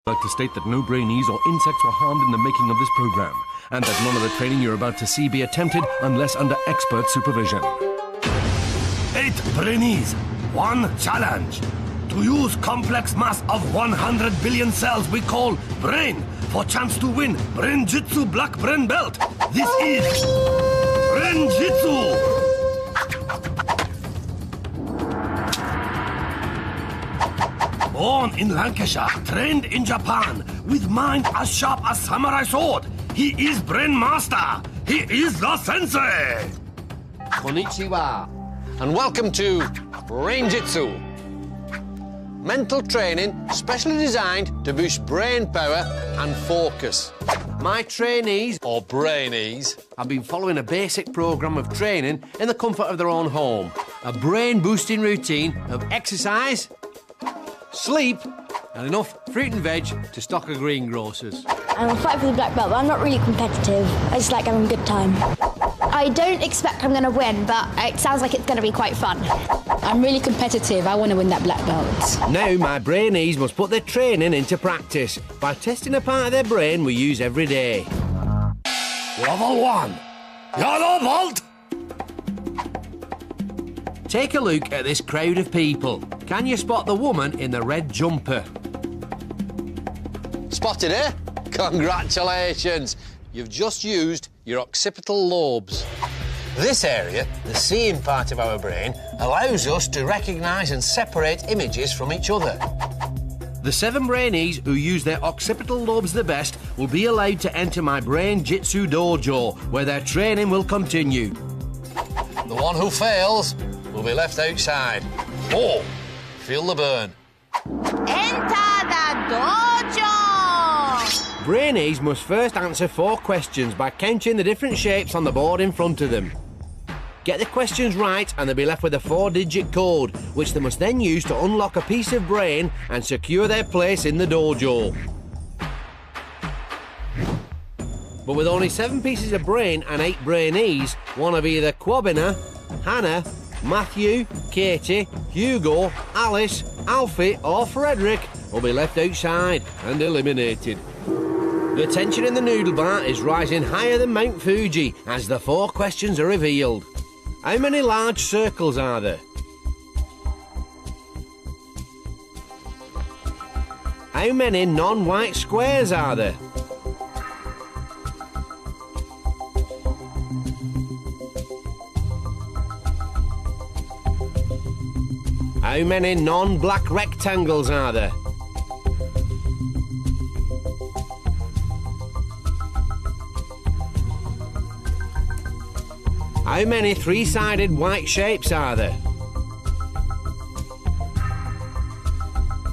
I'd like to state that no Brainees or insects were harmed in the making of this program, and that none of the training you're about to see be attempted unless under expert supervision. 8 Brainees, 1 challenge. To use complex mass of 100 billion cells we call brain for chance to win Brain-Jitsu Black Brain Belt. This is Brain-Jitsu. Born in Lancashire, trained in Japan, with mind as sharp as samurai sword. He is Brain Master. He is the sensei. Konnichiwa, and welcome to Brain-Jitsu. Mental training specially designed to boost brain power and focus. My trainees, or Brainees, have been following a basic programme of training in the comfort of their own home. A brain-boosting routine of exercise, sleep, and enough fruit and veg to stock a greengrocers. I'm fighting for the black belt, but I'm not really competitive. I just like having a good time. I don't expect I'm going to win, but it sounds like it's going to be quite fun. I'm really competitive. I want to win that black belt. Now my Brainees must put their training into practice by testing a part of their brain we use every day. Level 1. Yellow vault. Take a look at this crowd of people. Can you spot the woman in the red jumper? Spotted her? Congratulations! You've just used your occipital lobes. This area, the seeing part of our brain, allows us to recognise and separate images from each other. The 7 Brainees who use their occipital lobes the best will be allowed to enter my Brain-Jitsu dojo, where their training will continue. The one who fails will be left outside. Oh, feel the burn. Enter the dojo! Brainees must first answer 4 questions by counting the different shapes on the board in front of them. Get the questions right and they'll be left with a 4-digit code, which they must then use to unlock a piece of brain and secure their place in the dojo. But with only 7 pieces of brain and 8 Brainees, one of either Kwabena, Hannah, Matthew, Katy, Hugo, Alice, Alfie or Frederick will be left outside and eliminated. The tension in the noodle bar is rising higher than Mount Fuji as the 4 questions are revealed. How many large circles are there? How many non-white squares are there? How many non-black rectangles are there? How many 3-sided white shapes are there?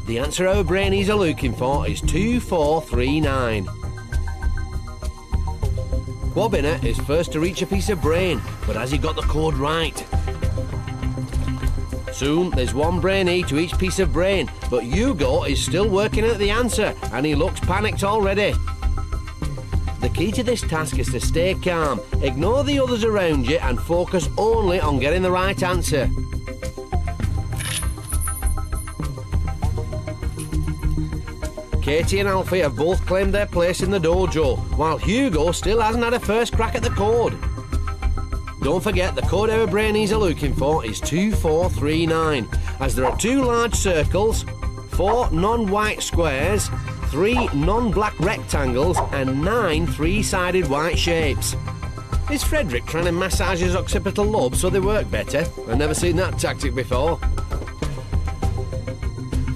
The answer our Brainees are looking for is 2439. Kwabena is first to reach a piece of brain, but has he got the code right? Soon there's 1 Brainee to each piece of brain, but Hugo is still working at the answer and he looks panicked already. The key to this task is to stay calm, ignore the others around you and focus only on getting the right answer. Katy and Alfie have both claimed their place in the dojo, while Hugo still hasn't had a first crack at the code. Don't forget the code our Brainees are looking for is 2439, as there are 2 large circles, 4 non-white squares, 3 non-black rectangles and 9 3-sided white shapes. Is Frederick trying to massage his occipital lobe so they work better? I've never seen that tactic before.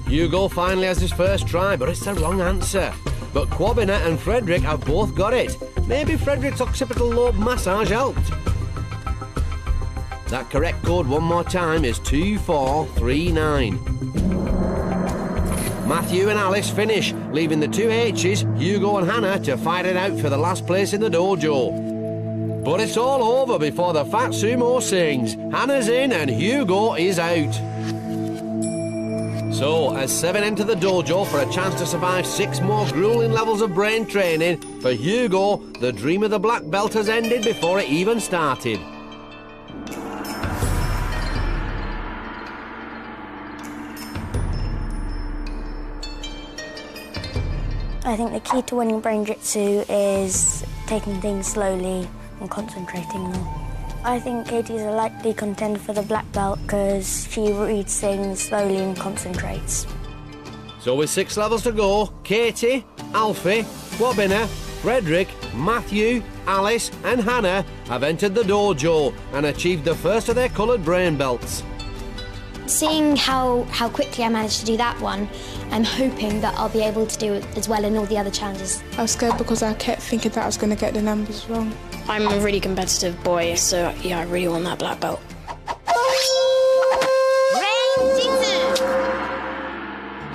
Hugo finally has his first try, but it's the wrong answer. But Kwabena and Frederick have both got it. Maybe Frederick's occipital lobe massage helped. That correct code one more time is 2439. Matthew and Alice finish, leaving the 2 H's, Hugo and Hannah, to fight it out for the last place in the dojo. But it's all over before the fat sumo sings. Hannah's in and Hugo is out. So, as 7 enter the dojo for a chance to survive 6 more grueling levels of brain training, for Hugo, the dream of the black belt has ended before it even started. I think the key to winning Brain-Jitsu is taking things slowly and concentrating more. I think Katy's a likely contender for the black belt because she reads things slowly and concentrates. So with 6 levels to go, Katy, Alfie, Kwabena, Frederick, Matthew, Alice and Hannah have entered the dojo and achieved the first of their coloured brain belts. Seeing how quickly I managed to do that one, I'm hoping that I'll be able to do it as well in all the other challenges. I was scared because I kept thinking that I was going to get the numbers wrong. I'm a really competitive boy, so yeah, I really want that black belt. Brain-Jitsu!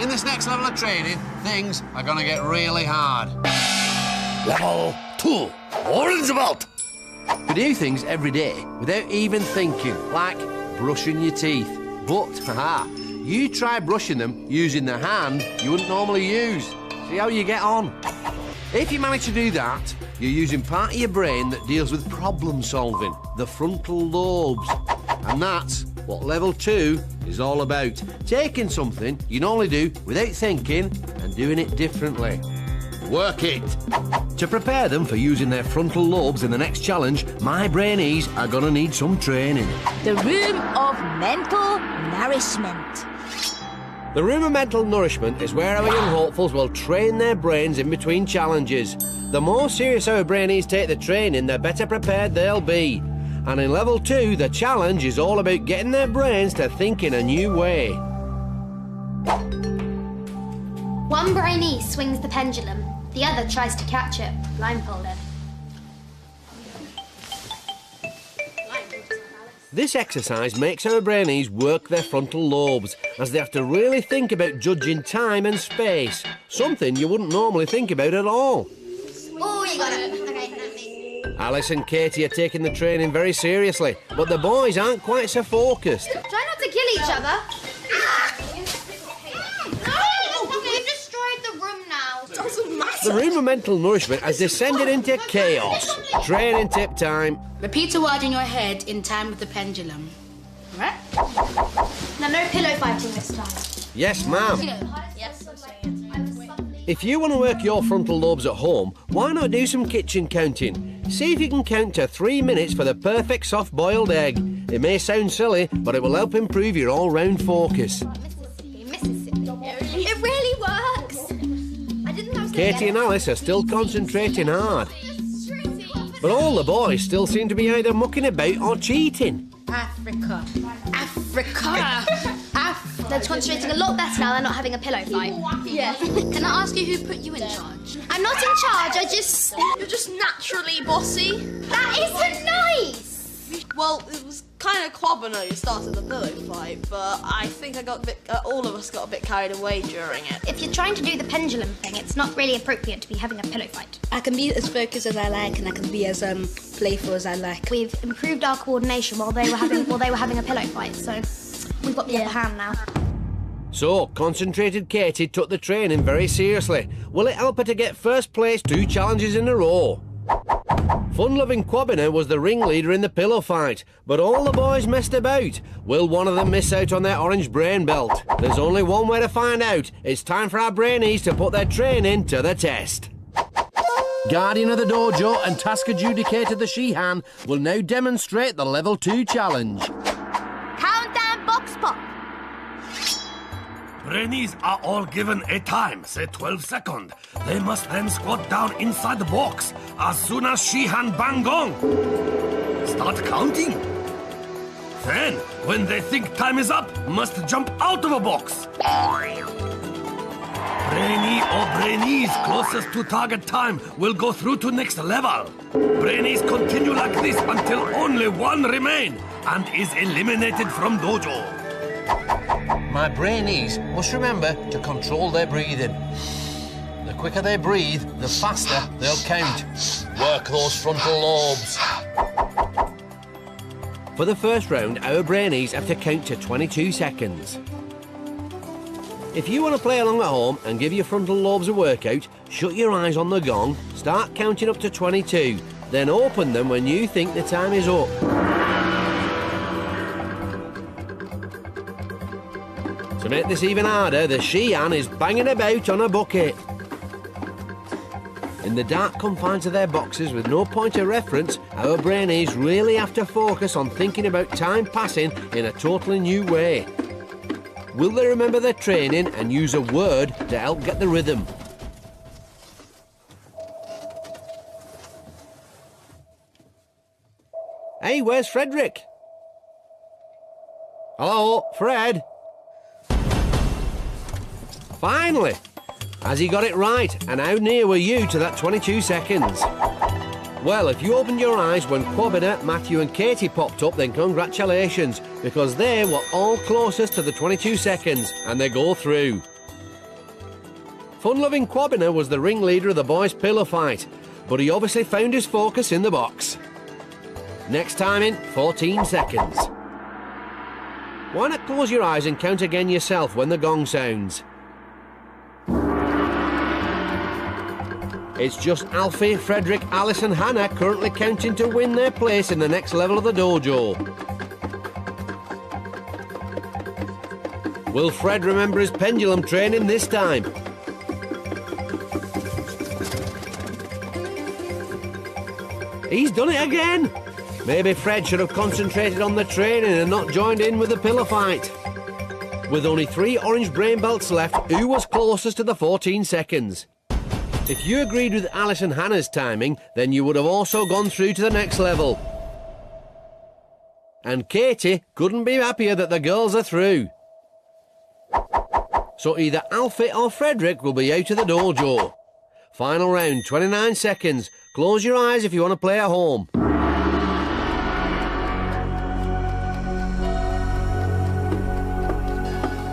In this next level of training, things are going to get really hard. Level 2, orange belt. We do things every day without even thinking, like brushing your teeth. But, haha, you try brushing them using the hand you wouldn't normally use. See how you get on. If you manage to do that, you're using part of your brain that deals with problem solving, the frontal lobes. And that's what level 2 is all about. Taking something you normally do without thinking and doing it differently. Work it. To prepare them for using their frontal lobes in the next challenge, my Brainees are going to need some training. The room of mental nourishment. The room of mental nourishment is where our young hopefuls will train their brains in between challenges. The more serious our Brainees take the training, the better prepared they'll be. And in level 2, the challenge is all about getting their brains to think in a new way. One Brainee swings the pendulum, the other tries to catch it, blindfolded. This exercise makes our Brainees work their frontal lobes, as they have to really think about judging time and space, something you wouldn't normally think about at all. Oh, you got it. Okay, Alice and Katy are taking the training very seriously, but the boys aren't quite so focused. Try not to kill each other. You've destroyed the room now. Doesn't matter. The room of mental nourishment has descended into chaos. Training tip time. Repeat a word in your head in time with the pendulum. All right? Now, no pillow fighting this time. Yes, ma'am. Yes. If you want to work your frontal lobes at home, why not do some kitchen counting? See if you can count to 3 minutes for the perfect soft-boiled egg. It may sound silly, but it will help improve your all-round focus. It really works. I didn't know I was gonna Katy and Alice are still concentrating hard. But all the boys still seem to be either mucking about or cheating. Africa. They're concentrating a lot better now. They're not having a pillow fight. Yeah. Can I ask you who put you in charge? I'm not in charge. You're just naturally bossy. That isn't nice. Well, it was kind of Kwabena who started the pillow fight, but I think all of us got a bit carried away during it. If you're trying to do the pendulum thing, it's not really appropriate to be having a pillow fight. I can be as focused as I like, and I can be as playful as I like. We've improved our coordination while they were having a pillow fight, so we've got the upper hand now. So, concentrated Katy took the training very seriously. Will it help her to get first place 2 challenges in a row? Fun-loving Kwabena was the ringleader in the pillow fight, but all the boys messed about. Will one of them miss out on their orange brain belt? There's only one way to find out. It's time for our Brainees to put their training to the test. Guardian of the dojo and task adjudicator the Shihan will now demonstrate the level 2 challenge. Countdown box pop. Brainees are all given a time, say 12 seconds. They must then squat down inside the box as soon as Shihan bang gong. Start counting. Then, when they think time is up, must jump out of a box. Brainee or Brainees closest to target time will go through to next level. Brainees continue like this until only one remain and is eliminated from dojo. My Brainees must remember to control their breathing. The quicker they breathe, the faster they'll count. Work those frontal lobes. For the first round, our Brainees have to count to 22 seconds. If you want to play along at home and give your frontal lobes a workout, shut your eyes on the gong, start counting up to 22, then open them when you think the time is up. To make this even harder, the Shihan is banging about on a bucket. In the dark confines of their boxes with no point of reference, our Brainees really have to focus on thinking about time passing in a totally new way. Will they remember their training and use a word to help get the rhythm? Hey, where's Frederick? Hello, Fred? Finally! Has he got it right? And how near were you to that 22 seconds? Well, if you opened your eyes when Kwabena, Matthew and Katy popped up, then congratulations, because they were all closest to the 22 seconds, and they go through. Fun-loving Kwabena was the ringleader of the boys' pillow fight, but he obviously found his focus in the box. Next time in 14 seconds. Why not close your eyes and count again yourself when the gong sounds? It's just Alfie, Frederick, Alice and Hannah currently counting to win their place in the next level of the dojo. Will Fred remember his pendulum training this time? He's done it again! Maybe Fred should have concentrated on the training and not joined in with the pillow fight. With only 3 orange brain belts left, who was closest to the 14 seconds? If you agreed with Alice and Hannah's timing, then you would have also gone through to the next level. And Katy couldn't be happier that the girls are through. So either Alfie or Frederick will be out of the dojo. Final round, 29 seconds. Close your eyes if you want to play at home.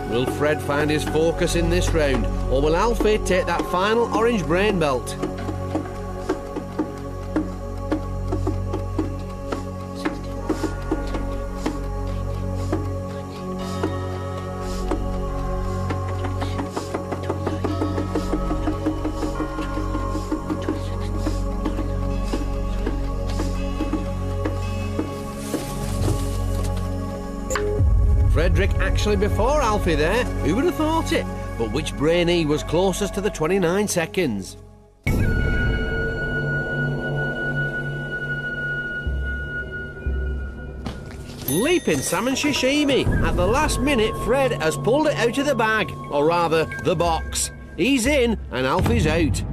Will Fred find his focus in this round, or will Alfie take that final orange brain belt? Frederick actually before Alfie there. Who would have thought it? But which Brainee was closest to the 29 seconds? Leaping salmon sashimi. At the last minute, Fred has pulled it out of the bag. Or rather, the box. He's in and Alfie's out.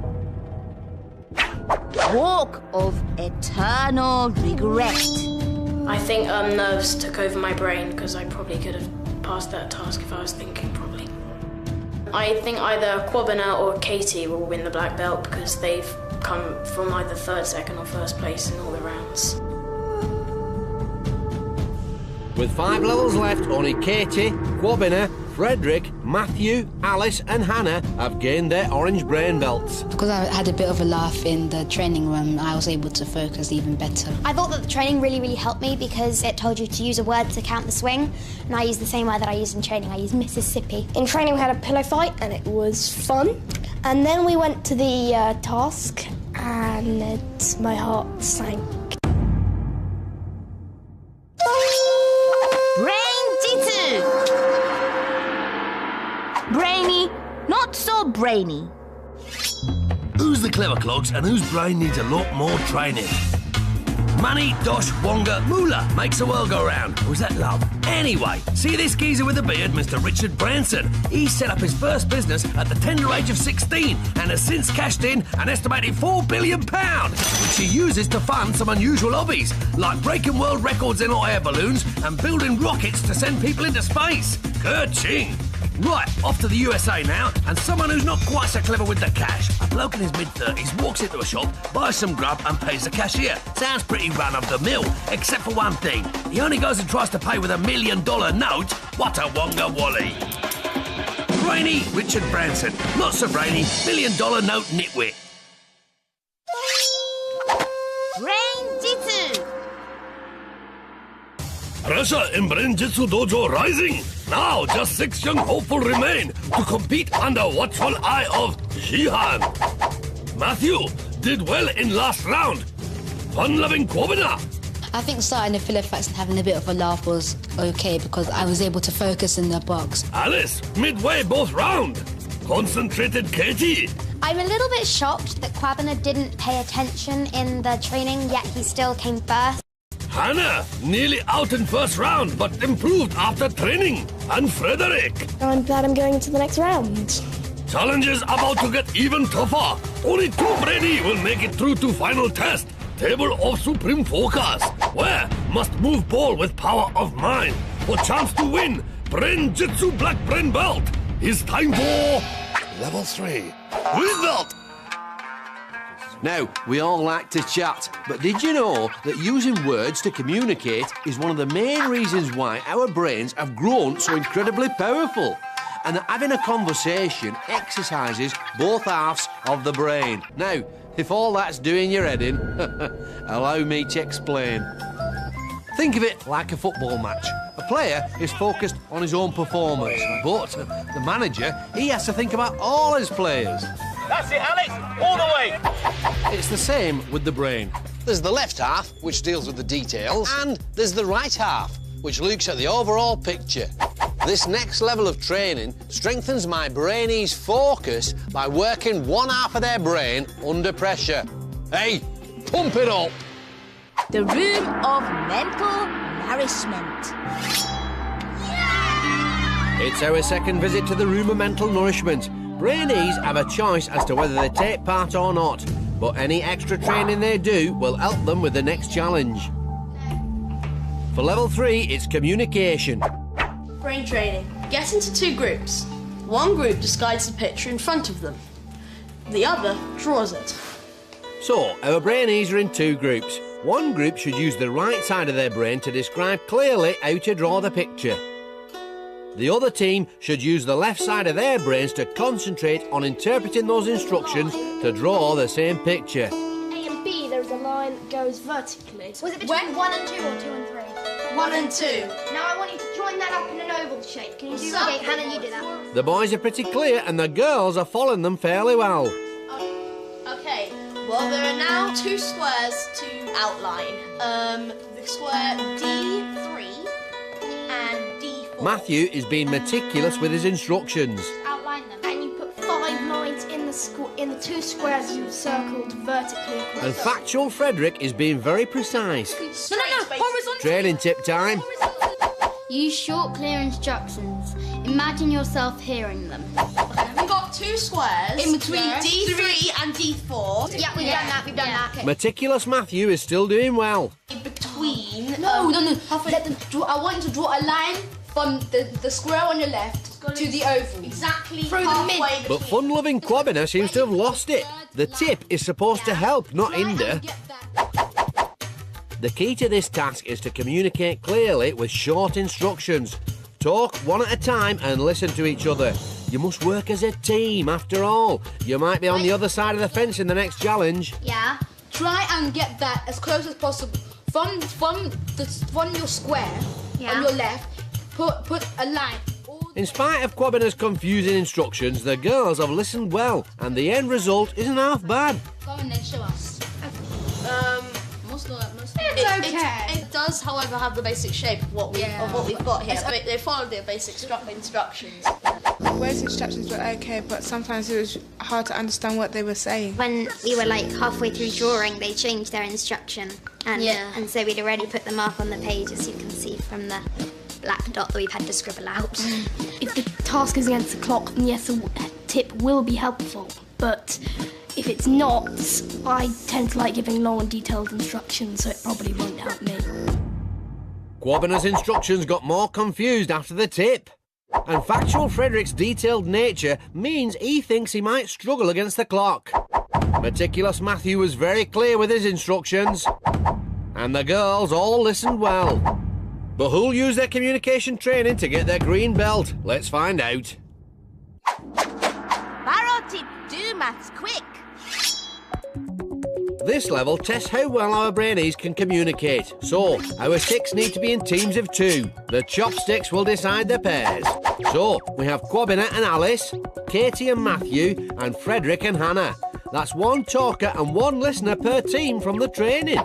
Walk of eternal regret. I think nerves took over my brain because I probably could have passed that task if I was thinking properly. I think either Kwabena or Katy will win the black belt because they've come from either third, second or first place in all the rounds. With 5 levels left, only Katy, Kwabena, Frederick, Matthew, Alice and Hannah have gained their orange brain belts. Because I had a bit of a laugh in the training room, I was able to focus even better. I thought that the training really helped me because it told you to use a word to count the swing, and I used the same word that I used in training. I used Mississippi. In training we had a pillow fight and it was fun. And then we went to the task and my heart sank. Brain-Jitsu! Brainy, not so brainy. Who's the clever clogs and whose brain needs a lot more training? Money, dosh, wonga, moolah makes the world go round. Or is that love? Anyway, see this geezer with the beard, Mr. Richard Branson? He set up his first business at the tender age of 16 and has since cashed in an estimated £4 billion, which he uses to fund some unusual hobbies, like breaking world records in hot air balloons and building rockets to send people into space. Ka-ching! Right, off to the USA now, and someone who's not quite so clever with the cash. A bloke in his mid-30s walks into a shop, buys some grub and pays the cashier. Sounds pretty run-of-the-mill, except for one thing. He only goes and tries to pay with $1 million note. What a wonga wally. Brainy Richard Branson. Not so brainy, $1 million note nitwit. Brain-Jitsu! Pressure in Brain-Jitsu Dojo rising. Now just 6 young hopeful remain to compete under watchful eye of Jihan. Matthew did well in last round. Fun-loving Kwabena. I think starting the pillow fights and having a bit of a laugh was okay because I was able to focus in the box. Alice midway both round. Concentrated Katy. I'm a little bit shocked that Kwabena didn't pay attention in the training, yet he still came first. Hannah, nearly out in first round, but improved after training. And Frederick. I'm glad I'm going to the next round. Challenge is about to get even tougher. Only 2 Brainees will make it through to final test. Table of Supreme Focus, where must move ball with power of mind for chance to win Brain-Jitsu Black Brain Belt. It's time for level 3. Green Belt. Now, we all like to chat, but did you know that using words to communicate is one of the main reasons why our brains have grown so incredibly powerful? And that having a conversation exercises both halves of the brain. Now, if all that's doing your head in, allow me to explain. Think of it like a football match. A player is focused on his own performance, but the manager, he has to think about all his players. That's it, Alex! All the way! It's the same with the brain. There's the left half, which deals with the details, and there's the right half, which looks at the overall picture. This next level of training strengthens my Brainees' focus by working one half of their brain under pressure. Hey, pump it up! The room of mental nourishment. It's our second visit to the room of mental nourishment. Brainees have a choice as to whether they take part or not, but any extra training they do will help them with the next challenge. For level 3, it's communication. Brain training. Get into 2 groups. One group describes the picture in front of them. The other draws it. So, our Brainees are in 2 groups. One group should use the right side of their brain to describe clearly how to draw the picture. The other team should use the left side of their brains to concentrate on interpreting those instructions to draw the same picture. A and B, there's a line that goes vertically. Was it between 1 and 2 or 2 and 3? 1 and 2. Now I want you to join that up in an oval shape. Can you do that? Okay, Hannah, you do that. The boys are pretty clear and the girls are following them fairly well. Okay, well, there are now 2 squares to outline. The square D3 and D4. Matthew is being meticulous with his instructions. Outline them. And you put 5 lines in the 2 squares you've circled vertically across. And factual Frederick is being very precise. No, horizontal. Training tip time. Use short, clear instructions. Imagine yourself hearing them. We've got 2 squares In between D3 and D4. Yeah, we've done that. We've done that. Okay. Meticulous Matthew is still doing well. In between. No. Let them draw. I want you to draw a line from the square on your left to the oval. Exactly Through the halfway mid. But fun-loving Kwabena seems to have lost it. The tip is supposed to help, not hinder. The key to this task is to communicate clearly with short instructions. Talk one at a time and listen to each other. You must work as a team, after all. You might be on the other side of the fence in the next challenge. Yeah. Try and get that as close as possible from your square on your left. Put a line. In spite of Kwabena's confusing instructions, the girls have listened well, and the end result isn't half bad. Go and then show us. It's okay. It does, however, have the basic shape of what we've got here. They followed their basic instructions. Words instructions were okay, but sometimes it was hard to understand what they were saying. When we were like halfway through drawing, they changed their instruction, and so we'd already put the mark on the page, as you can see from the black dot that we've had to scribble out. If the task is against the clock, then yes, a tip will be helpful. But if it's not, I tend to like giving long and detailed instructions, so it probably won't help me. Kwabena's instructions got more confused after the tip. And factual Frederick's detailed nature means he thinks he might struggle against the clock. Meticulous Matthew was very clear with his instructions. And the girls all listened well. But who'll use their communication training to get their green belt? Let's find out. Barrow tip, do maths quick. This level tests how well our Brainees can communicate. So, our 6 need to be in teams of 2. The chopsticks will decide the pairs. So, we have Kwabena and Alice, Katy and Matthew, and Frederick and Hannah. That's 1 talker and 1 listener per team from the training.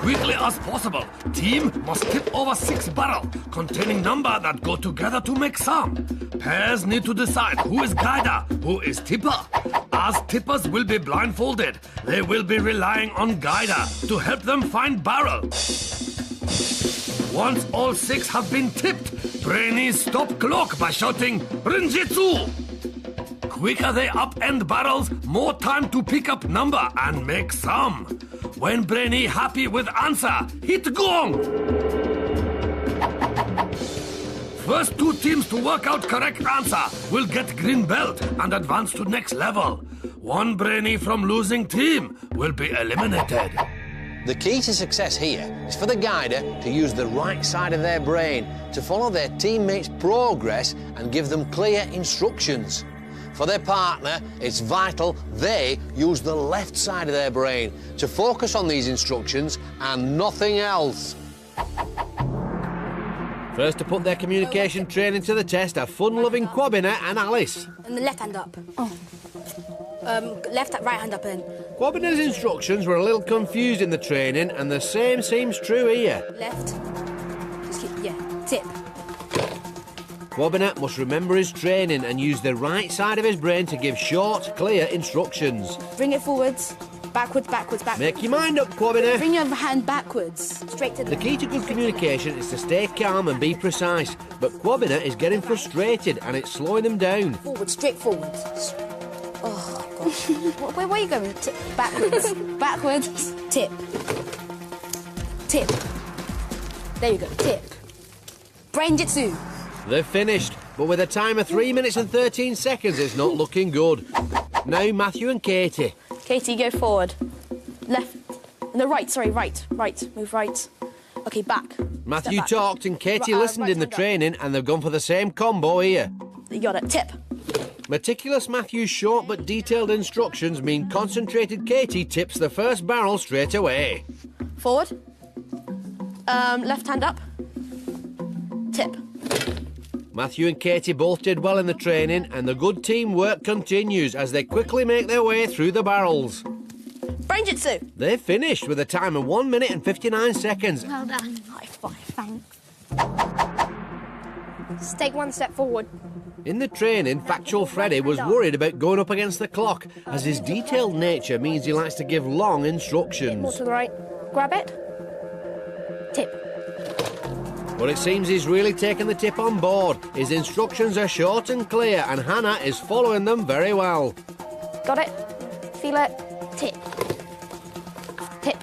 quickly as possible. Team must tip over 6 barrels containing number that go together to make sum. Pairs need to decide who is guider, who is tipper. As tippers will be blindfolded, they will be relying on guider to help them find barrel. Once all 6 have been tipped, Brainees stop clock by shouting Brain-Jitsu. Quicker they upend barrels, more time to pick up number and make sum. When Brainee happy with answer, hit gong. First 2 teams to work out correct answer will get green belt and advance to next level. 1 Brainee from losing team will be eliminated. The key to success here is for the guider to use the right side of their brain to follow their teammates' progress and give them clear instructions. For their partner, it's vital they use the left side of their brain to focus on these instructions and nothing else. First to put their communication training to the test are fun-loving Kwabena and Alice. And the left hand up. Right hand up then. Kwabena's instructions were a little confused in the training, and the same seems true here. Left. Just keep, tip. Kwabena must remember his training and use the right side of his brain to give short, clear instructions. Bring it forwards. Backwards, backwards, backwards. Make your mind up, Kwabena. Bring your hand backwards. Straight to the key to good communication is to stay calm and be precise. But Kwabena is getting frustrated and it's slowing them down. Forward, straight forward. Oh, gosh. Where are you going? Backwards. Backwards. Tip. Tip. There you go. Tip. Brain-Jitsu. They've finished, but with a time of 3 minutes and 13 seconds, it's not looking good. Now Matthew and Katy. Katy, go forward. Left. No, right, sorry, right. Right. Move right. OK, back. Matthew talked and Katy listened in the training, and they've gone for the same combo here. You got it. Tip. Meticulous Matthew's short but detailed instructions mean concentrated Katy tips the first barrel straight away. Forward. Left hand up. Tip. Matthew and Katy both did well in the training, and the good teamwork continues as they quickly make their way through the barrels. Brain-Jitsu. They've finished with a time of 1 minute and 59 seconds. Well done. High five. Thanks. Just take 1 step forward. In the training, Factual Freddy was worried about going up against the clock, as his detailed nature means he likes to give long instructions. More to the right. Grab it. Tip. But it seems he's really taken the tip on board. His instructions are short and clear, and Hannah is following them very well. Got it? Feel it? Tip. Tip.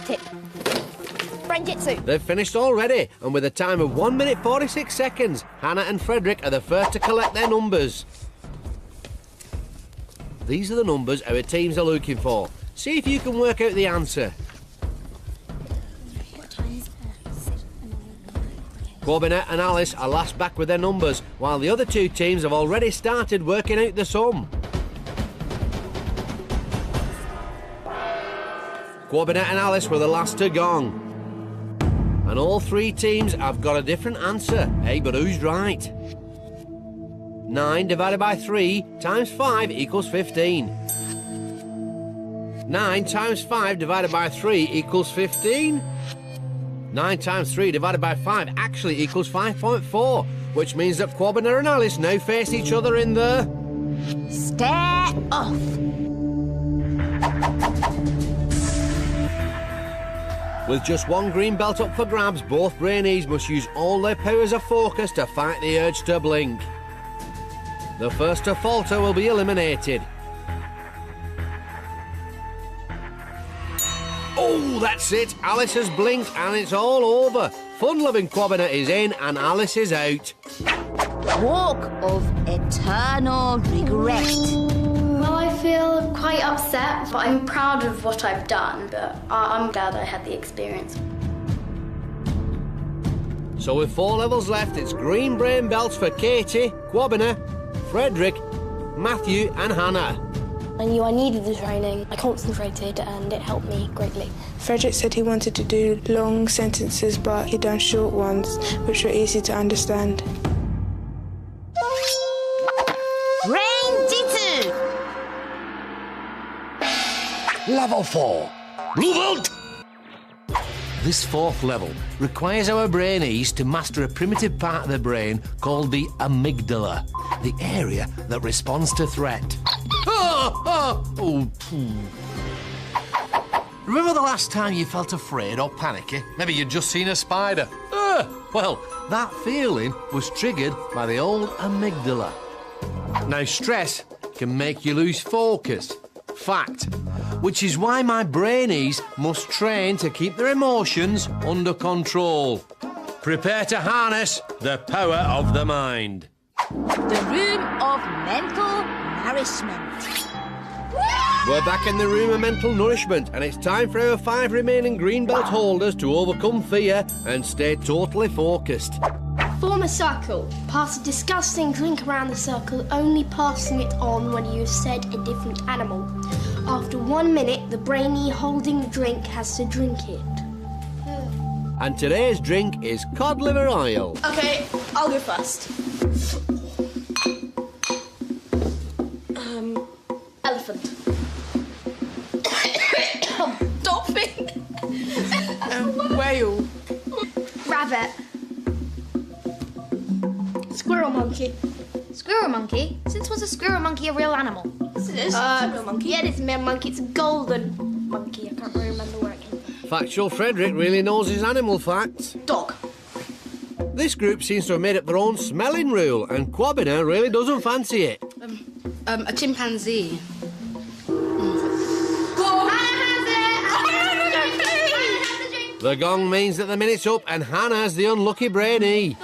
Tip. Brain-Jitsu. They've finished already, and with a time of 1 minute 46 seconds, Hannah and Frederick are the first to collect their numbers. These are the numbers our teams are looking for. See if you can work out the answer. Kwabena and Alice are last back with their numbers, while the other 2 teams have already started working out the sum. Kwabena and Alice were the last to gong. And all 3 teams have got a different answer. Hey, but who's right? 9 divided by 3 times 5 equals 15. 9 times 5 divided by 3 equals 15. 9 times 3 divided by 5 actually equals 5.4, which means that Kwabena and Alice now face each other in the... Stare off. With just 1 green belt up for grabs, both Brainees must use all their powers of focus to fight the urge to blink. The first to falter will be eliminated. Oh, that's it. Alice has blinked and it's all over. Fun-loving Kwabena is in and Alice is out. Walk of eternal regret. Well, I feel quite upset, but I'm proud of what I've done, but I'm glad I had the experience. So with 4 levels left, it's green brain belts for Katy, Kwabena, Frederick, Matthew and Hannah. I knew I needed the training. I concentrated and it helped me greatly. Frederick said he wanted to do long sentences, but he done short ones, which were easy to understand. Brain-Jitsu. Level 4. Blue belt. This fourth level requires our Brainees to master a primitive part of the brain called the amygdala, the area that responds to threat. Remember the last time you felt afraid or panicky? Maybe you'd just seen a spider. Well, that feeling was triggered by the old amygdala. Now, stress can make you lose focus. Fact. Which is why my Brainees must train to keep their emotions under control. Prepare to harness the power of the mind. The room of mental nourishment. We're back in the room of mental nourishment, and it's time for our 5 remaining green belt holders to overcome fear and stay totally focused. Form a circle. Pass a disgusting drink around the circle, only passing it on when you've said a different animal. After 1 minute, the Brainee holding the drink has to drink it. And today's drink is cod liver oil. Okay, I'll go first. Elephant. Dolphin. Whale. Rabbit. Squirrel monkey. Squirrel monkey? Since was a squirrel monkey a real animal? Yes, it is. Monkey. Yeah, it's a male monkey. It's a golden monkey. I can't remember where it came from. Factual Frederick really knows his animal facts. Dog. This group seems to have made up their own smelling rule, and Kwabena really doesn't fancy it. A chimpanzee. The gong means that the minute's up, and Hannah's the unlucky Brainee.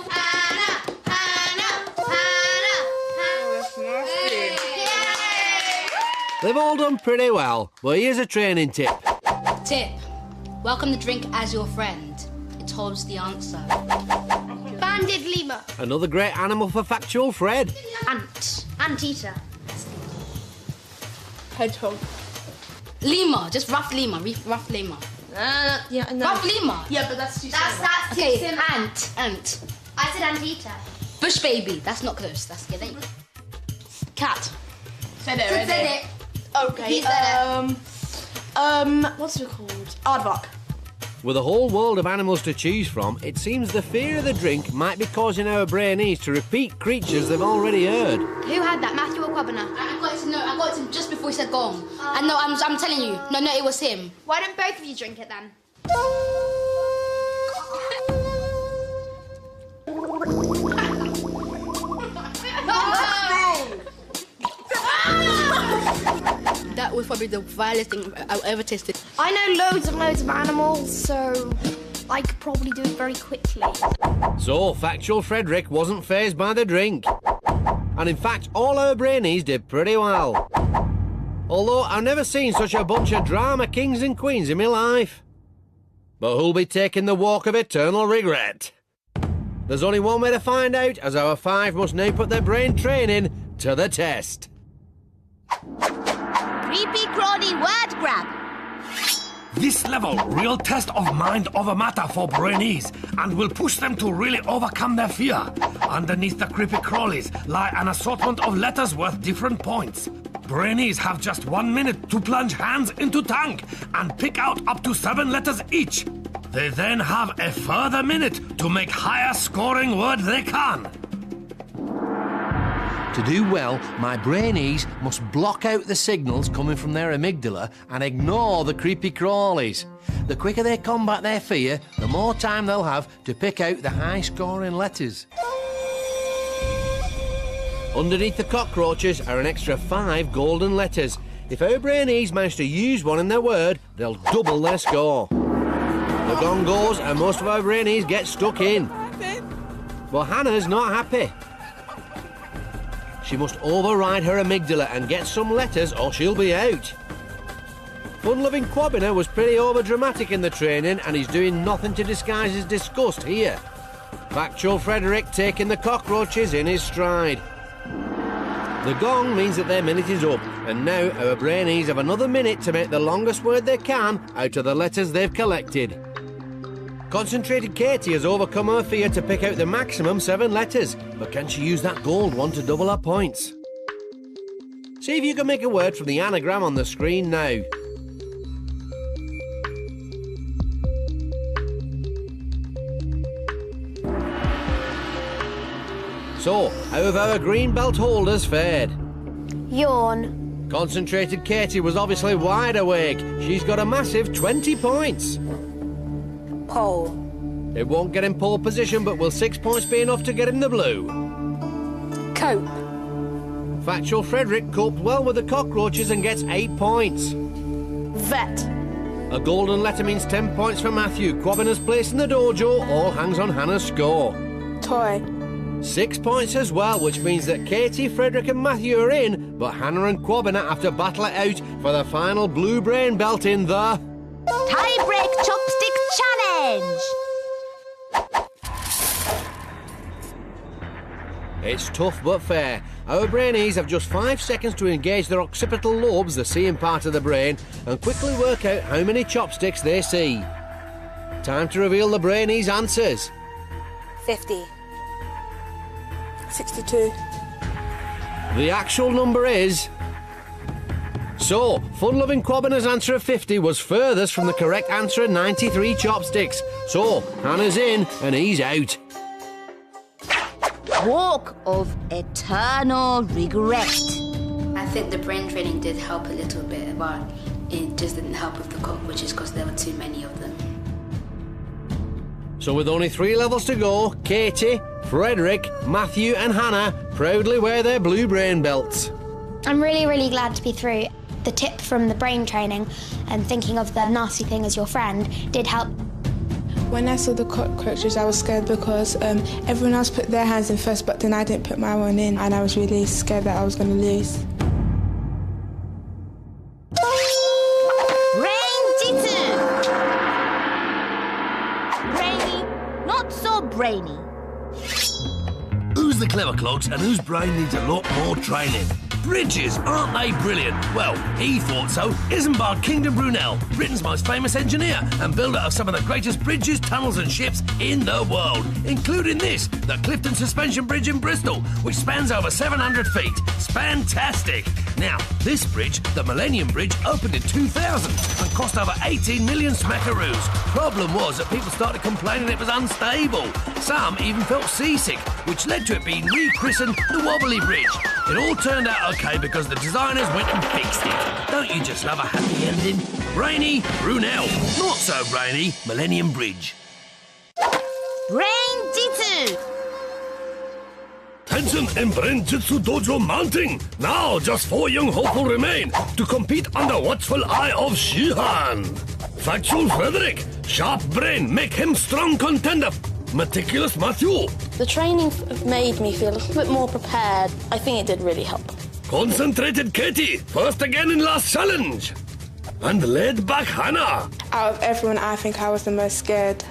They've all done pretty well, but here's a training tip. Tip. Welcome the drink as your friend. It holds the answer. Banded lemur. Another great animal for factual Fred. Ant. Anteater. Hedgehog. Lemur. Just rough lemur. Rough lemur. Yeah, no. Rough lemur. Yeah, but that's too That's too Okay, simple. ant. I said anteater. Bush baby. That's not close. That's getting. Cat. Said it already. Said it. Okay. He said What's it called? Aardvark. With a whole world of animals to choose from, it seems the fear of the drink might be causing our Brainees to repeat creatures they've already heard. Who had that, Matthew or Kwabena? I got it just before he said gong. And no, I'm telling you. No, it was him. Why don't both of you drink it then? That was probably the vilest thing I've ever tasted. I know loads of animals, so I could probably do it very quickly. So, factual Frederick wasn't fazed by the drink. And in fact, all our Brainees did pretty well. Although I've never seen such a bunch of drama kings and queens in my life. But who'll be taking the walk of eternal regret? There's only one way to find out, as our 5 must now put their brain training to the test. Creepy crawly word grab. This level, real test of mind over matter for Brainees, and will push them to really overcome their fear. Underneath the creepy crawlies lie an assortment of letters worth different points. Brainees have just 1 minute to plunge hands into tank and pick out up to 7 letters each. They then have a further minute to make higher scoring word they can. To do well, my Brainees must block out the signals coming from their amygdala and ignore the creepy crawlies. The quicker they combat their fear, the more time they'll have to pick out the high-scoring letters. Underneath the cockroaches are an extra 5 golden letters. If our Brainees manage to use one in their word, they'll double their score. The gong goes and most of our Brainees get stuck in. But Hannah's not happy. She must override her amygdala and get some letters or she'll be out. Fun-loving Kwabena was pretty over-dramatic in the training and he's doing nothing to disguise his disgust here. Factual Frederick taking the cockroaches in his stride. The gong means that their minute is up, and now our Brainees have another minute to make the longest word they can out of the letters they've collected. Concentrated Katy has overcome her fear to pick out the maximum 7 letters, but can she use that gold one to double her points? See if you can make a word from the anagram on the screen now. So, how have our green belt holders fared? Yawn. Concentrated Katy was obviously wide awake. She's got a massive 20 points. Pole. It won't get in pole position, but will 6 points be enough to get him the blue? Cope. Factual Frederick coped well with the cockroaches and gets 8 points. Vet. A golden letter means 10 points for Matthew. Kwabena's place in the dojo all hangs on Hannah's score. Toy. 6 points as well, which means that Katy, Frederick and Matthew are in, but Hannah and Kwabena have to battle it out for the final blue brain belt in the... Tie-break chopstick challenge! It's tough but fair. Our Brainees have just 5 seconds to engage their occipital lobes, the seeing part of the brain, and quickly work out how many chopsticks they see. Time to reveal the Brainees' answers. 50. 62. The actual number is... So, fun-loving Kwabena's answer of 50 was furthest from the correct answer of 93 chopsticks. So, Hannah's in and he's out. Walk of eternal regret. I think the brain training did help a little bit, but it just didn't help with the cockroaches because there were too many of them. So with only 3 levels to go, Katy, Frederick, Matthew and Hannah proudly wear their blue brain belts. I'm really, really glad to be through. The tip from the brain training and thinking of the nasty thing as your friend did help. When I saw the cockroaches, I was scared because everyone else put their hands in first, but then I didn't put my one in, and I was really scared that I was going to lose. Brain-Jitsu! Brainy, not so brainy. Who's the clever clogs and whose brain needs a lot more training? Bridges, aren't they brilliant? Well, he thought so. Isambard Kingdom Brunel, Britain's most famous engineer and builder of some of the greatest bridges, tunnels and ships in the world, including this, the Clifton Suspension Bridge in Bristol, which spans over 700 feet. Spantastic! Now, this bridge, the Millennium Bridge, opened in 2000 and cost over 18 million smackaroos. Problem was that people started complaining it was unstable. Some even felt seasick, which led to it being rechristened the Wobbly Bridge. It all turned out okay because the designers went and fixed it. Don't you just love a happy ending? Brainy, Brunel. Not so brainy, Millennium Bridge. Brain-Jitsu! Tension in Brain-Jitsu Dojo mounting. Now just 4 young hopeful remain to compete under watchful eye of Shihan. Factual Frederick, sharp brain, make him strong contender. Meticulous Matthew. The training made me feel a little bit more prepared. I think it did really help. Concentrated Katy, first again in last challenge. And laid back Hannah. Out of everyone, I think I was the most scared.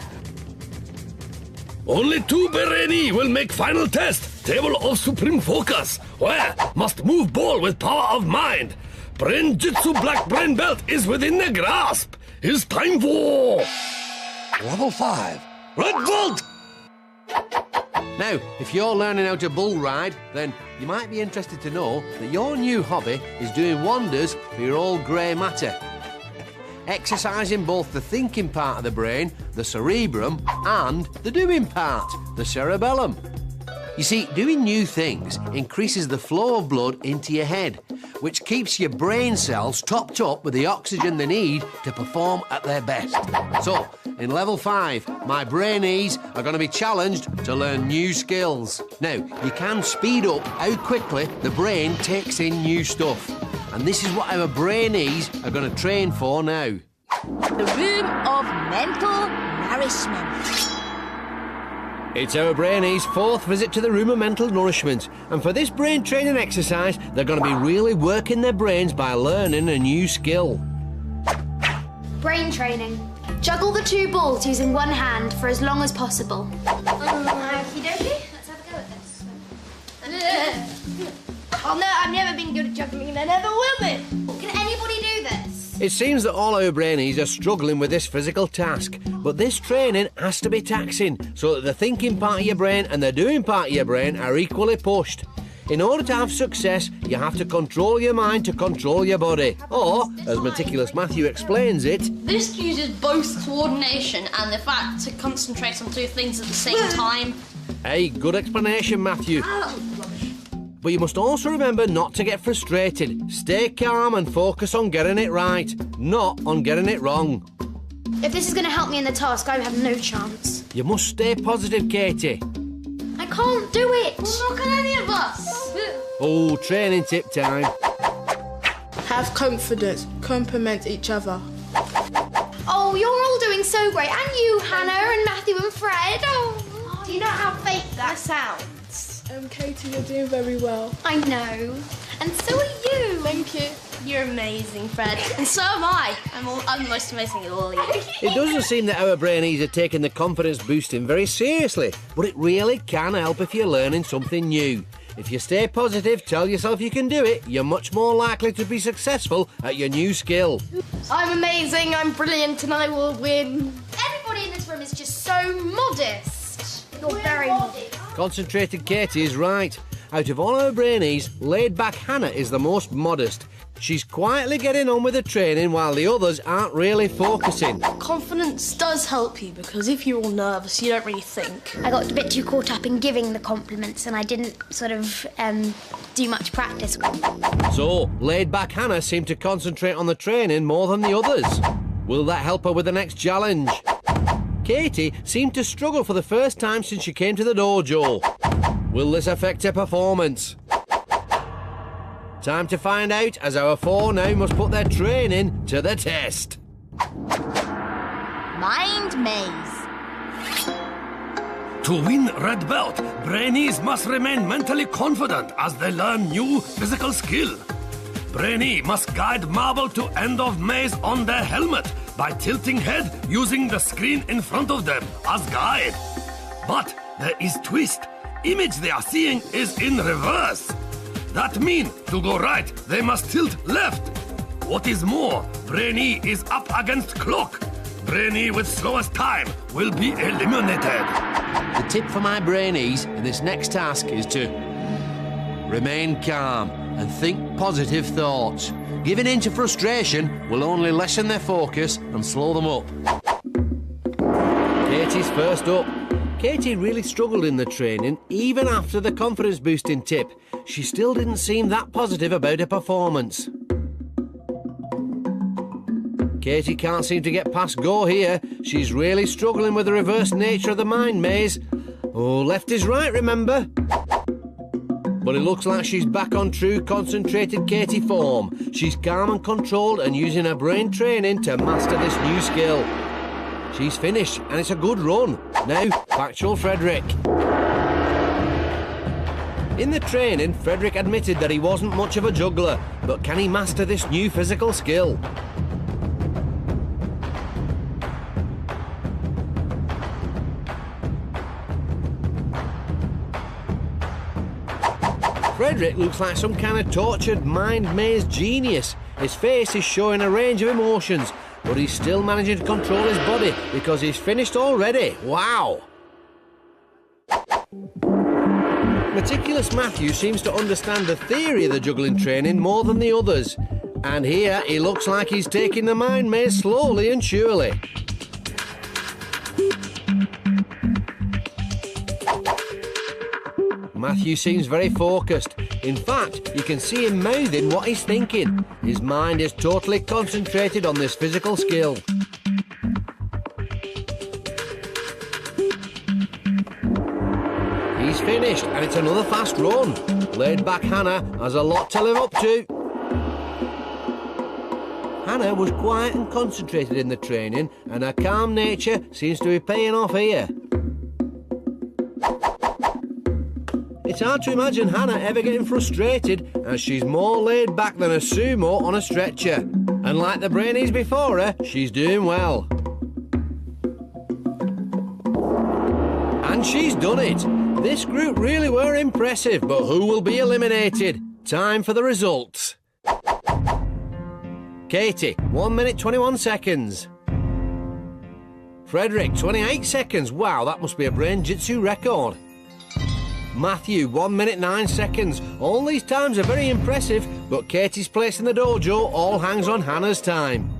Only 2 Brainees will make final test. Table of Supreme Focus, where must move ball with power of mind. Brain-Jitsu Black Brain Belt is within their grasp. It's time for... Level 5. Red Belt! Now, if you're learning how to bull ride, then you might be interested to know that your new hobby is doing wonders for your old grey matter. Exercising both the thinking part of the brain, the cerebrum, and the doing part, the cerebellum. You see, doing new things increases the flow of blood into your head, which keeps your brain cells topped up with the oxygen they need to perform at their best. So, in level 5, my Brainees are going to be challenged to learn new skills. Now, you can speed up how quickly the brain takes in new stuff. And this is what our Brainees are going to train for now. The room of mental nourishment. It's our Brainees' 4th visit to the room of mental nourishment, and for this brain training exercise, they're going to be really working their brains by learning a new skill. Brain training. Juggle the 2 balls using one hand for as long as possible. Okie dokie, let's have a go at this. Oh no, I've never been good at juggling and I never will be. Can anybody do this? It seems that all our Brainees are struggling with this physical task, but this training has to be taxing so that the thinking part of your brain and the doing part of your brain are equally pushed. In order to have success, you have to control your mind to control your body. Or, as Meticulous Matthew explains it... This uses both coordination and the fact to concentrate on 2 things at the same time. Hey, good explanation, Matthew. But you must also remember not to get frustrated. Stay calm and focus on getting it right, not on getting it wrong. If this is going to help me in the task, I have no chance. You must stay positive, Katy. I can't do it. Well, not can any of us. Oh, training tip time. Have confidence. Compliment each other. Oh, you're all doing so great. And you, Hannah, and Matthew and Fred. Oh, Do you know how fake that sounds? Katy, you're doing very well. I know. And so are you. Thank you. You're amazing, Fred. And so am I. I'm the most amazing of all of you. It doesn't seem that our Brainees are taking the confidence boosting very seriously, but it really can help if you're learning something new. If you stay positive, tell yourself you can do it, you're much more likely to be successful at your new skill. I'm amazing, I'm brilliant, and I will win. Everybody in this room is just so modest. You're very modest. Concentrated Katy is right. Out of all our Brainees, laid-back Hannah is the most modest. She's quietly getting on with the training while the others aren't really focusing. Confidence does help you, because if you're all nervous, you don't really think. I got a bit too caught up in giving the compliments and I didn't sort of do much practice. So, laid-back Hannah seemed to concentrate on the training more than the others. Will that help her with the next challenge? Katy seemed to struggle for the first time since she came to the dojo. Will this affect her performance? Time to find out, as our four now must put their training to the test. Mind maze. To win red belt, Brainees must remain mentally confident as they learn new physical skill. Brainee must guide marble to end of maze on their helmet by tilting head using the screen in front of them as guide. But there is twist. Image they are seeing is in reverse. That means to go right, they must tilt left. What is more, Brainee is up against clock. Brainee with slowest time will be eliminated. The tip for my Brainees in this next task is to remain calm and think positive thoughts. Giving in to frustration will only lessen their focus and slow them up. Katy's first up. Katy really struggled in the training, even after the confidence boosting tip. She still didn't seem that positive about her performance. Katy can't seem to get past go here. She's really struggling with the reverse nature of the mind maze. Oh, left is right, remember? But it looks like she's back on true concentrated Katy form. She's calm and controlled and using her brain training to master this new skill. She's finished, and it's a good run. Now, factual Frederick. In the training, Frederick admitted that he wasn't much of a juggler, but can he master this new physical skill? Frederick looks like some kind of tortured mind maze genius. His face is showing a range of emotions, but he's still managing to control his body because he's finished already. Wow! Meticulous Matthew seems to understand the theory of the juggling training more than the others. And here he looks like he's taking the mind maze slowly and surely. Matthew seems very focused. In fact, you can see him mouthing what he's thinking. His mind is totally concentrated on this physical skill. He's finished, and it's another fast run. Laid-back Hannah has a lot to live up to. Hannah was quiet and concentrated in the training, and her calm nature seems to be paying off here. It's hard to imagine Hannah ever getting frustrated, as she's more laid back than a sumo on a stretcher. And like the Brainees before her, she's doing well. And she's done it. This group really were impressive, but who will be eliminated? Time for the results. Katy, 1 minute 21 seconds. Frederick, 28 seconds. Wow, that must be a Brain-Jitsu record. Matthew, 1 minute 9 seconds. All these times are very impressive, but Katy's place in the dojo all hangs on Hannah's time.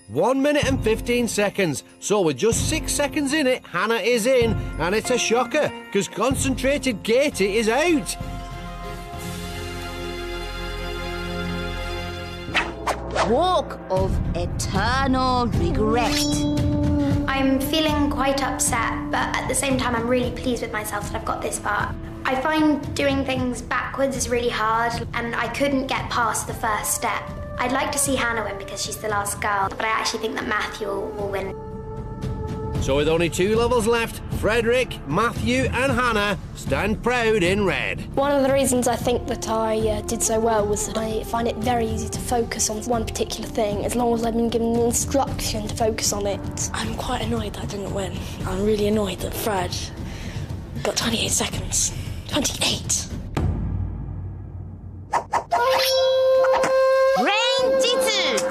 1 minute and 15 seconds. So with just 6 seconds in it, Hannah is in. And it's a shocker, because concentrated Katy is out. Walk of eternal regret. I'm feeling quite upset, but at the same time I'm really pleased with myself that I've got this far. I find doing things backwards is really hard, and I couldn't get past the first step. I'd like to see Hannah win because she's the last girl, but I actually think that Matthew will win. So with only 2 levels left, Frederick, Matthew and Hannah stand proud in red. One of the reasons I think that I did so well was that I find it very easy to focus on one particular thing as long as I've been given the instruction to focus on it. I'm quite annoyed that I didn't win. I'm really annoyed that Fred got 28 seconds. 28! Brain-Jitsu!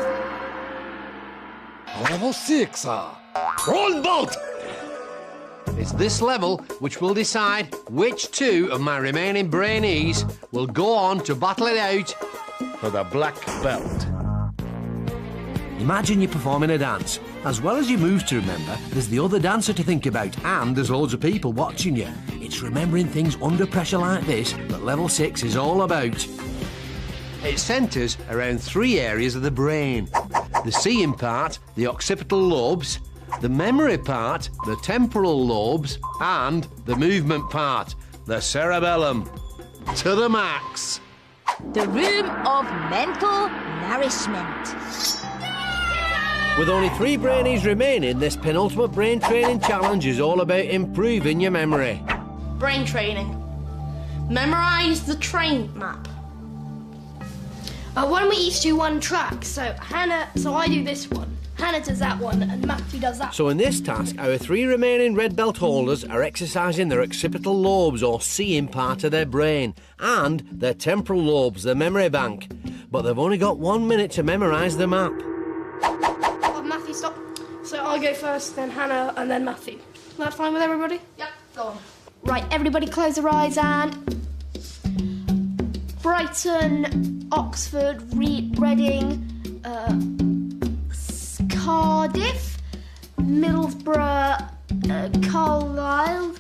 Level 6, Prawn Bolt! It's this level which will decide which 2 of my remaining Brainees will go on to battle it out for the black belt. Imagine you're performing a dance. As well as your moves to remember, there's the other dancer to think about, and there's loads of people watching you. It's remembering things under pressure like this that level 6 is all about. It centres around 3 areas of the brain. The seeing part, the occipital lobes, the memory part, the temporal lobes, and the movement part, the cerebellum. To the max. The room of mental nourishment. With only 3 Brainees remaining, this penultimate brain training challenge is all about improving your memory. Brain training. Memorize the train map. Why don't we each do one track? So I do this one, Hannah does that one, and Matthew does that. So in this task, our 3 remaining red belt holders are exercising their occipital lobes, or seeing part of their brain, and their temporal lobes, their memory bank. But they've only got 1 minute to memorise the map. Oh, Matthew, stop. So I'll go first, then Hannah, and then Matthew. Is that fine with everybody? Yep, go on. Right, everybody close their eyes and... Brighton, Oxford, Reading, Cardiff, Middlesbrough, Carlisle,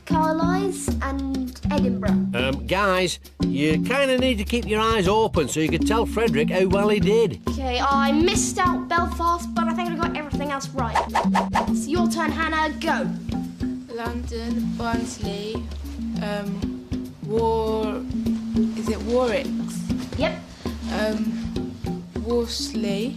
and Edinburgh. Guys, you kind of need to keep your eyes open so you can tell Frederick how well he did. Okay, I missed out Belfast, but I think I got everything else right. It's your turn, Hannah, go. London, Barnsley, Warwick? Yep. Worsley,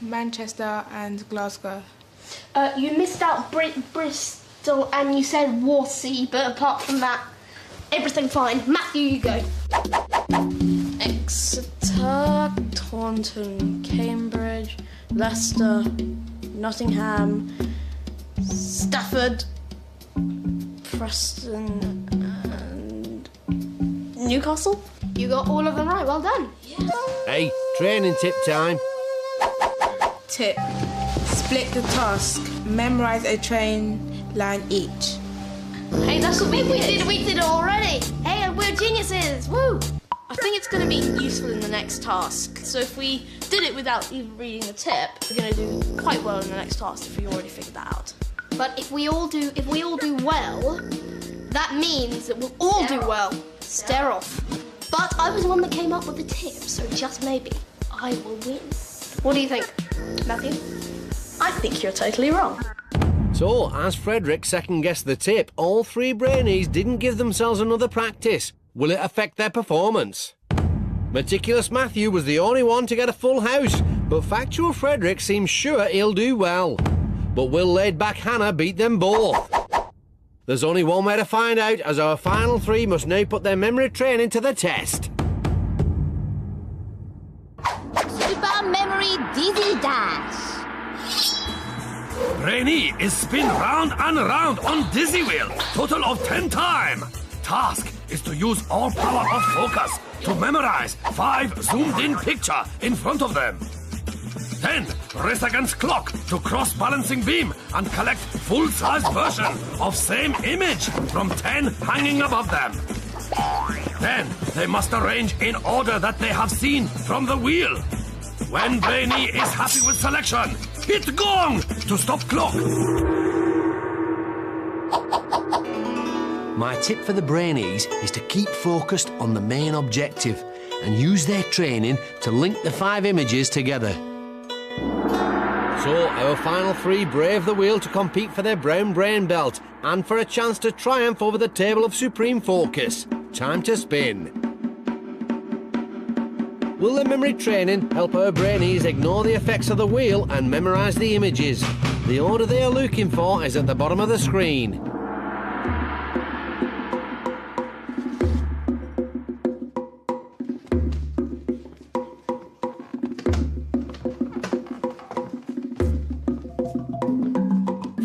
Manchester and Glasgow. You missed out Bristol and you said Warsea, but apart from that, everything fine. Matthew, you go. Exeter, Taunton, Cambridge, Leicester, Nottingham, Stafford, Preston, and Newcastle. You got all of them right, well done. Yeah. Hey, training tip time. Tip. Split the task. Memorise a train line each. Hey, that's what we did it already. Hey, we're geniuses, woo! I think it's going to be useful in the next task. So if we did it without even reading the tip, we're going to do quite well in the next task if we already figured that out. But if we all do well, that means that we'll all do well. Stare off. But I was the one that came up with the tip, so just maybe I will win. What do you think, Matthew? I think you're totally wrong. So, as Frederick second-guessed the tip, all 3 Brainees didn't give themselves another practice. Will it affect their performance? Meticulous Matthew was the only one to get a full house, but factual Frederick seems sure he'll do well. But will laid-back Hannah beat them both? There's only one way to find out, as our final 3 must now put their memory training to the test. Super Memory Dizzy Dash. Brainee is spin round and round on dizzy wheel, total of 10 times. Task is to use all power of focus to memorize 5 zoomed-in picture in front of them. Then race against clock to cross-balancing beam and collect full-size version of same image from 10 hanging above them. Then they must arrange in order that they have seen from the wheel. When Brainee is happy with selection, hit gong to stop clock. My tip for the Brainees is to keep focused on the main objective and use their training to link the 5 images together. So, our final 3 brave the wheel to compete for their brown brain belt and for a chance to triumph over the table of supreme focus. Time to spin. Will the memory training help our Brainees ignore the effects of the wheel and memorise the images? The order they are looking for is at the bottom of the screen.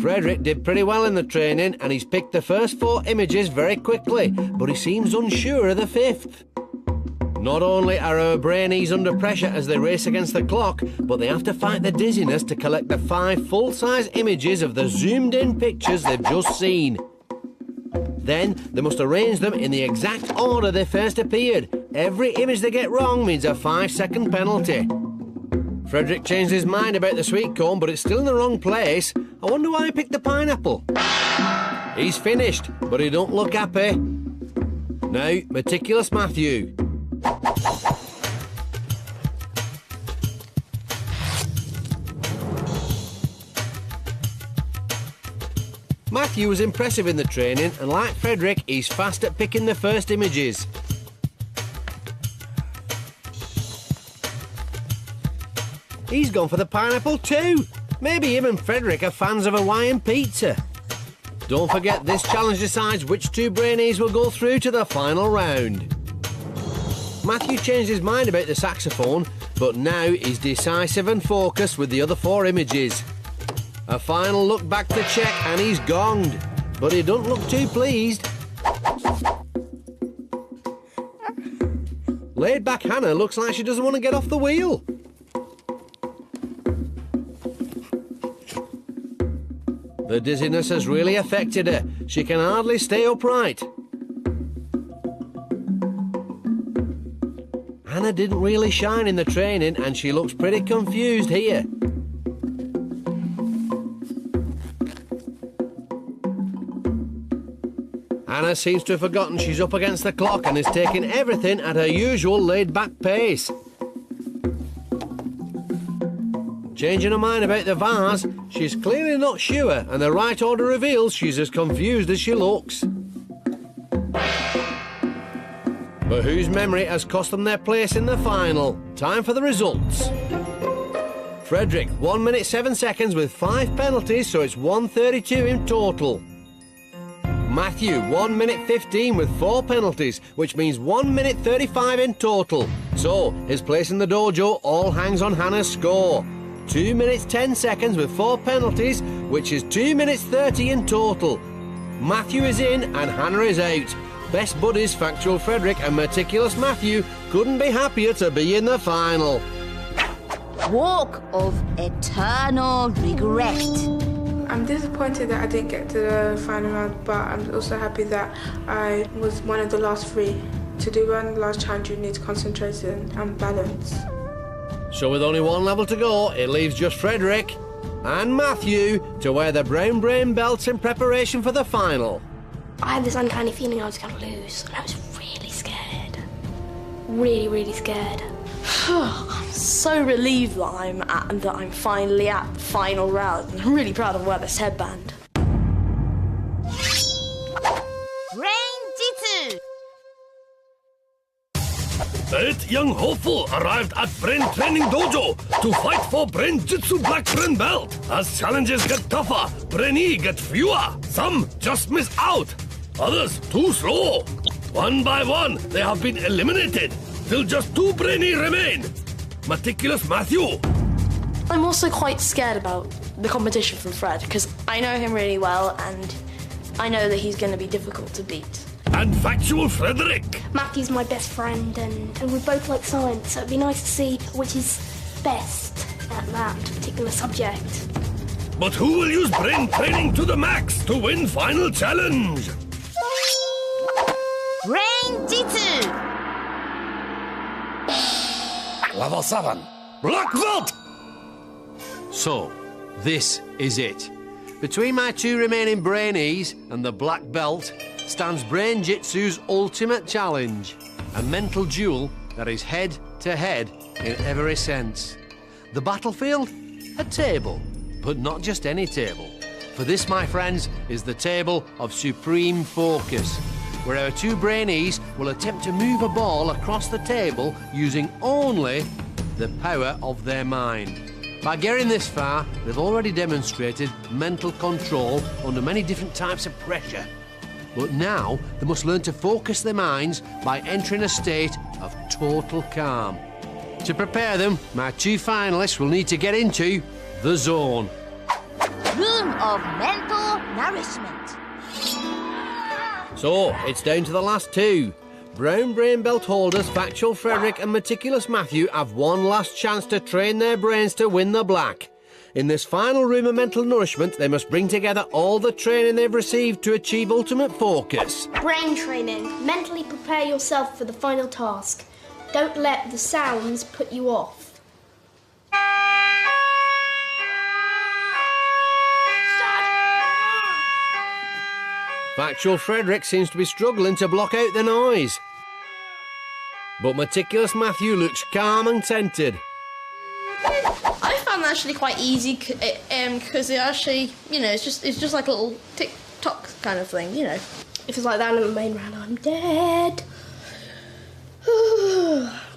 Frederick did pretty well in the training and he's picked the first 4 images very quickly, but he seems unsure of the 5th. Not only are our Brainees under pressure as they race against the clock, but they have to fight the dizziness to collect the 5 full-size images of the zoomed-in pictures they've just seen. Then they must arrange them in the exact order they first appeared. Every image they get wrong means a 5-second penalty. Frederick changed his mind about the sweet cone, but it's still in the wrong place. I wonder why he picked the pineapple. He's finished, but he don't look happy. Now, meticulous Matthew. Matthew was impressive in the training, and like Frederick, he's fast at picking the first images. He's gone for the pineapple too. Maybe him and Frederick are fans of Hawaiian pizza. Don't forget, this challenge decides which 2 Brainees will go through to the final round. Matthew changed his mind about the saxophone, but now he's decisive and focused with the other 4 images. A final look back to check and he's gonged, but he don't look too pleased. Laid back Hannah looks like she doesn't want to get off the wheel. The dizziness has really affected her. She can hardly stay upright. Hannah didn't really shine in the training and she looks pretty confused here. Hannah seems to have forgotten she's up against the clock and is taking everything at her usual laid-back pace. Changing her mind about the vase, she's clearly not sure, and the right order reveals she's as confused as she looks. But whose memory has cost them their place in the final? Time for the results. Frederick, 1 minute 7 seconds with 5 penalties, so it's 1:32 in total. Matthew, 1 minute 15 with 4 penalties, which means 1 minute 35 in total. So, his place in the dojo all hangs on Hannah's score. 2 minutes 10 seconds with 4 penalties, which is 2 minutes 30 in total. Matthew is in and Hannah is out. Best buddies Factual Frederick and Meticulous Matthew couldn't be happier to be in the final. Walk of eternal regret. I'm disappointed that I didn't get to the final round, but I'm also happy that I was one of the last 3. To do one last challenge, you need concentration and balance. So with only 1 level to go, it leaves just Frederick and Matthew to wear the brown brain belts in preparation for the final. I had this uncanny feeling I was going to lose, and I was really scared. Really, really scared. I'm so relieved that I'm finally at the final round. I'm really proud of wearing this headband. Brain-Jitsu. 8 young hopeful arrived at Brain Training Dojo to fight for Brain-Jitsu Black Brain Belt. As challenges get tougher, Brainee get fewer. Some just miss out. Others too slow. One by one, they have been eliminated. Till just 2 Brainee remain. Meticulous Matthew. I'm also quite scared about the competition from Fred, because I know him really well and I know that he's going to be difficult to beat. And Factual Frederick. Matthew's my best friend, and we both like science, so it'd be nice to see which is best. at that particular subject. But who will use brain training to the max to win final challenge? Brain-Jitsu! Level 7. Black belt! So, this is it. Between my two remaining Brainees and the black belt stands Brain-Jitsu's ultimate challenge. A mental duel that is head-to-head in every sense. The battlefield? A table. But not just any table. For this, my friends, is the table of supreme focus, where our two Brainees will attempt to move a ball across the table using only the power of their mind. By getting this far, they've already demonstrated mental control under many different types of pressure. But now they must learn to focus their minds by entering a state of total calm. To prepare them, my two finalists will need to get into the zone. Room of mental nourishment. So, it's down to the last two. Brown brain belt holders Factual Frederick and Meticulous Matthew have one last chance to train their brains to win the black. In this final room of mental nourishment, they must bring together all the training they've received to achieve ultimate focus. Brain training. Mentally prepare yourself for the final task. Don't let the sounds put you off. Factual Frederick seems to be struggling to block out the noise. But Meticulous Matthew looks calm and centred. I found that actually quite easy because it actually, it's just like a little tick-tock kind of thing, If it's like that in the main round, I'm dead.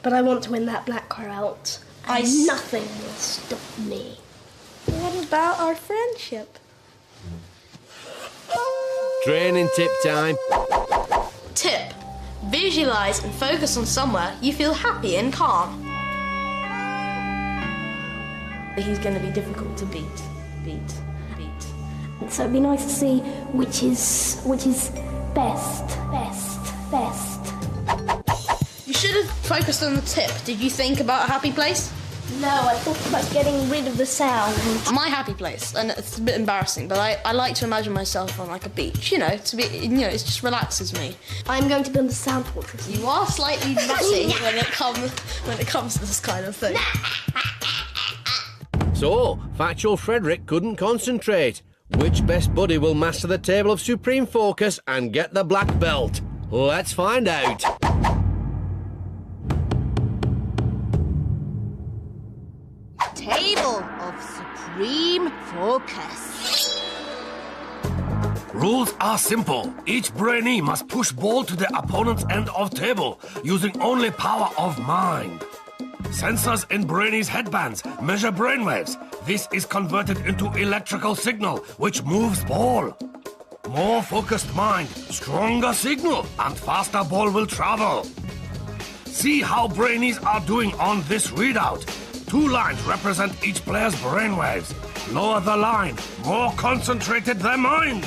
But I want to win that black car out. Nothing will stop me. What about our friendship? Training tip time. Tip. Visualise and focus on somewhere you feel happy and calm. He's going to be difficult to beat. So it'd be nice to see which is best. You should have focused on the tip. Did you think about a happy place? No, I thought about getting rid of the sound. My happy place, and it's a bit embarrassing, but I like to imagine myself on like a beach, it just relaxes me. I'm going to build a sound fortress. You are slightly nutty when it comes to this kind of thing. So, Factual Frederick couldn't concentrate. Which best buddy will master the table of supreme focus and get the black belt? Let's find out. Table of supreme focus. Rules are simple. Each Brainee must push ball to the opponent's end of table using only power of mind. Sensors in Brainees' headbands measure brainwaves. This is converted into electrical signal, which moves ball. More focused mind, stronger signal, and faster ball will travel. See how Brainees are doing on this readout. 2 lines represent each player's brainwaves. Lower the line, more concentrated their mind.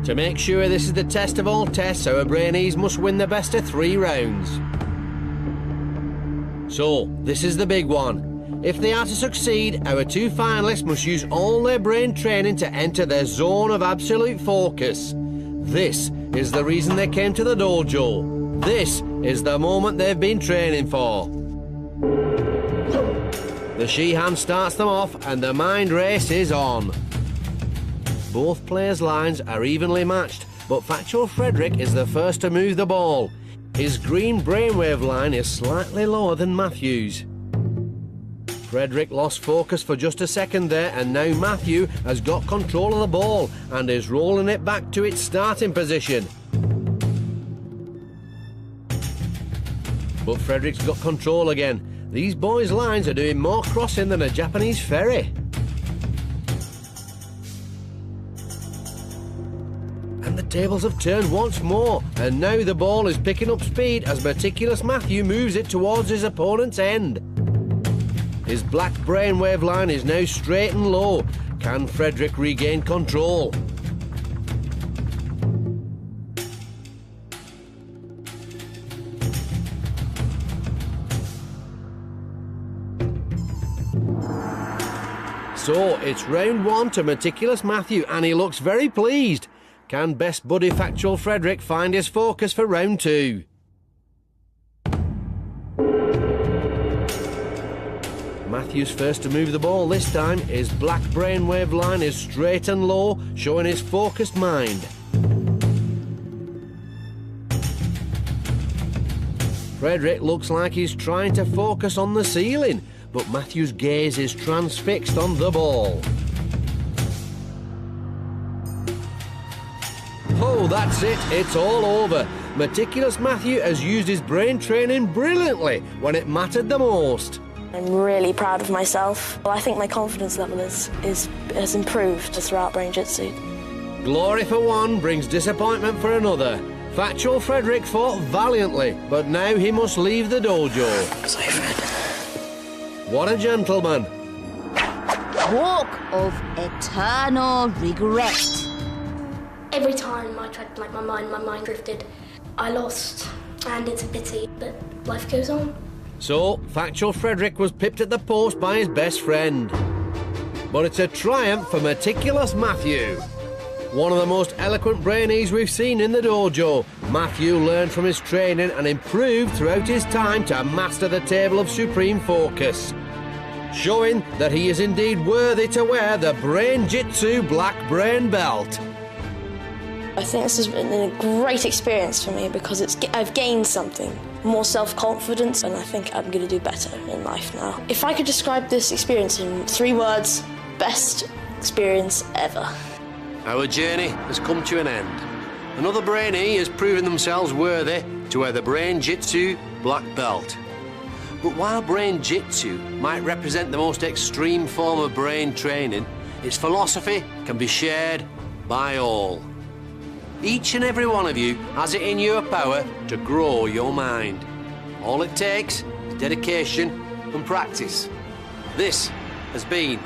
To make sure this is the test of all tests, our Brainees must win the best of 3 rounds. So, this is the big one. If they are to succeed, our 2 finalists must use all their brain training to enter their zone of absolute focus. This is the reason they came to the dojo. This is the moment they've been training for. The she-hand starts them off and the mind race is on. Both players' lines are evenly matched, but Factual Frederick is the first to move the ball. His green brainwave line is slightly lower than Matthew's. Frederick lost focus for just a second there, and now Matthew has got control of the ball and is rolling it back to its starting position. But Frederick's got control again. These boys' lines are doing more crossing than a Japanese ferry. And the tables have turned once more, and now the ball is picking up speed as Meticulous Matthew moves it towards his opponent's end. His black brainwave line is now straight and low. Can Frederick regain control? So, it's round 1 to meticulous Matthew, and he looks very pleased. Can best buddy Factual Frederick find his focus for round 2? Matthew's first to move the ball this time. His black brainwave line is straight and low, showing his focused mind. Frederick looks like he's trying to focus on the ceiling, but Matthew's gaze is transfixed on the ball. Oh, that's it. It's all over. Meticulous Matthew has used his brain training brilliantly when it mattered the most. I'm really proud of myself. Well, I think my confidence level has improved throughout Brain-Jitsu. Glory for one brings disappointment for another. Factual Frederick fought valiantly, but now he must leave the dojo. Sorry, Fred. What a gentleman. Walk of eternal regret. Every time I tried to blank my mind drifted. I lost, and it's a pity, but life goes on. So, Factual Frederick was pipped at the post by his best friend. But it's a triumph for meticulous Matthew. One of the most eloquent Brainees we've seen in the dojo. Matthew learned from his training and improved throughout his time to master the table of supreme focus, showing that he is indeed worthy to wear the Brain-Jitsu black brain belt. I think this has been a great experience for me because I've gained something, more self-confidence, and I think I'm going to do better in life now. If I could describe this experience in 3 words, best experience ever. Our journey has come to an end. Another Brainee has proven themselves worthy to wear the Brain-Jitsu black belt. But while Brain-Jitsu might represent the most extreme form of brain training, its philosophy can be shared by all. Each and every one of you has it in your power to grow your mind. All it takes is dedication and practice. This has been